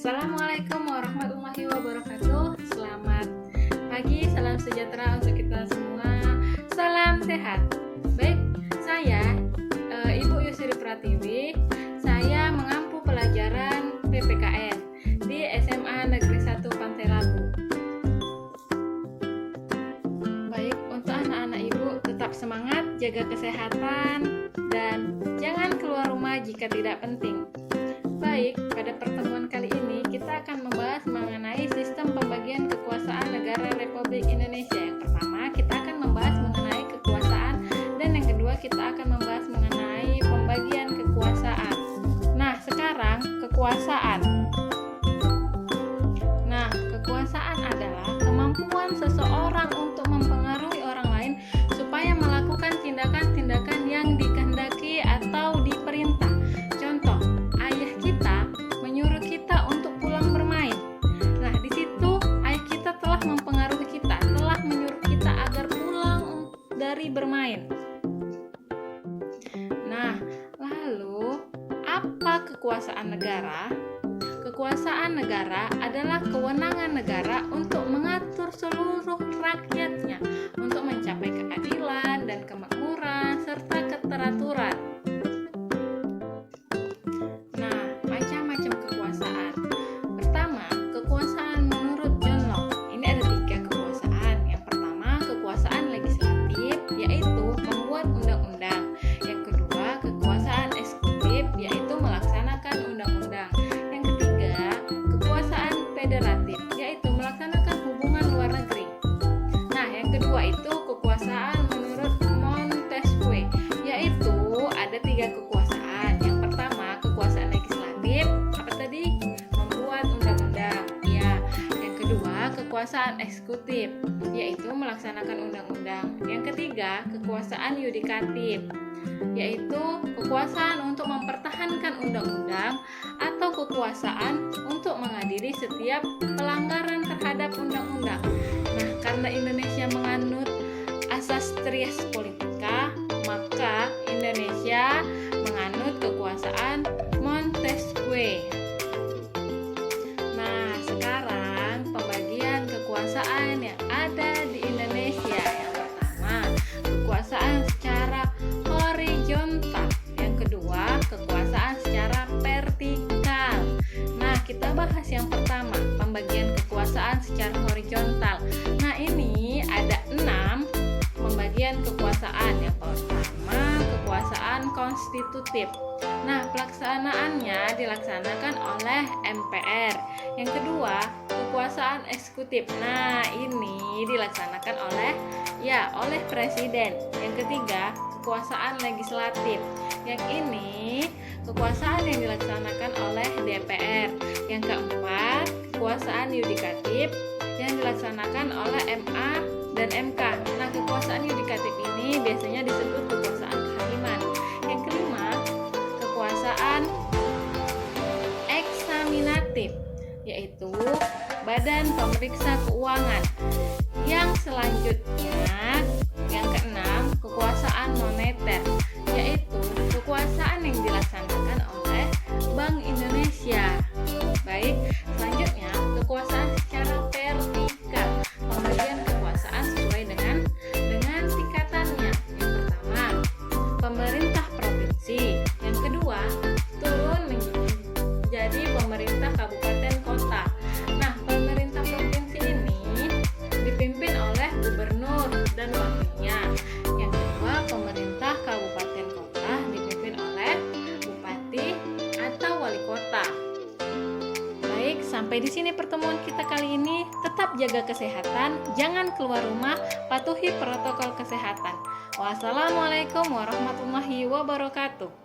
Assalamualaikum warahmatullahi wabarakatuh. Selamat pagi, salam sejahtera untuk kita semua. Salam sehat. Baik, saya Ibu Yusri Pratiwi. Saya mengampu pelajaran PPKN di SMA Negeri 1 Pantai Labu. Baik, untuk anak-anak Ibu tetap semangat, jaga kesehatan, dan jangan keluar rumah jika tidak penting. Baik, pada pertemuan kali ini kita akan membahas mengenai sistem pembagian kekuasaan negara Republik Indonesia. Yang pertama, kita akan membahas mengenai kekuasaan, dan yang kedua kita akan membahas mengenai pembagian kekuasaan. Nah, sekarang kekuasaan. Nah, kekuasaan adalah kemampuan seseorang untuk mempengaruhi orang lain supaya melakukan tindakan-tindakan yang dikehendaki atau diperintah. Contoh, ayah kita menyuruh kita untuk pulang bermain. Nah, di situ ayah kita telah mempengaruhi kita, telah menyuruh kita agar pulang dari bermain. Nah, lalu apa kekuasaan negara? Kekuasaan negara adalah kewenangan negara untuk mengatur seluruh rakyatnya untuk mencapai keadilan dan kemakmuran serta keteraturan. Nah, macam-macam kekuasaan. Pertama, kekuasaan menurut John Locke. Ini ada 3 kekuasaan. Yang pertama, kekuasaan legislatif, yaitu membuat undang-undang. Yang kedua, kekuasaan eksekutif, yaitu melaksanakan undang-undang. Yang ketiga, kekuasaan federatif, yaitu melaksanakan hubungan luar negeri. Nah, yang kedua itu kekuasaan menurut Montesquieu, yaitu ada 3 kekuasaan. Yang pertama, kekuasaan legislatif, apa tadi? Membuat undang-undang. Ya. Yang kedua, kekuasaan eksekutif, yaitu melaksanakan undang-undang. Yang ketiga, kekuasaan yudikatif, yaitu kekuasaan untuk mempertahankan undang-undang atau kekuasaan untuk mengadili setiap pelanggaran terhadap undang-undang. Nah, karena Indonesia menganut asas trias politica, maka Indonesia menganut kekuasaan Montesquieu. Nah, sekarang pembagian kekuasaan yang ada di Indonesia. Yang pertama, kekuasaan secara horizontal. Yang kedua, kekuasaan secara vertikal. Nah, kita bahas yang pertama, pembagian kekuasaan secara horizontal. Nah, ini ada 6 pembagian kekuasaan. Yang pertama, kekuasaan konstitutif. Nah, pelaksanaannya dilaksanakan oleh MPR. Yang kedua, kekuasaan eksekutif. Nah, ini dilaksanakan oleh presiden. Yang ketiga, kekuasaan legislatif. Yang ini kekuasaan yang dilaksanakan oleh DPR. Yang keempat, kekuasaan yudikatif yang dilaksanakan oleh MA dan MK. Nah, kekuasaan yudikatif ini biasanya disebut kekuasaan kehakiman. Yang kelima, kekuasaan eksaminatif, yaitu Badan Pemeriksa Keuangan. Yang selanjutnya, yang keenam, kekuasaan moneter, yaitu kekuasaan yang dilaksanakan oleh Bank Indonesia. Baik, selanjutnya kekuasaan secara vertikal, pembagian kekuasaan sesuai dengan tingkatannya. Yang pertama, pemerintah provinsi. Yang kedua, turun menjadi pemerintah kabupaten kota. Nah, pemerintah provinsi ini dipimpin oleh gubernur dan wakilnya. Yang kedua, pemerintah kabupaten kota dipimpin oleh bupati atau wali kota. Baik, sampai di sini pertemuan kita kali ini. Tetap jaga kesehatan, jangan keluar rumah, patuhi protokol kesehatan. Wassalamualaikum warahmatullahi wabarakatuh.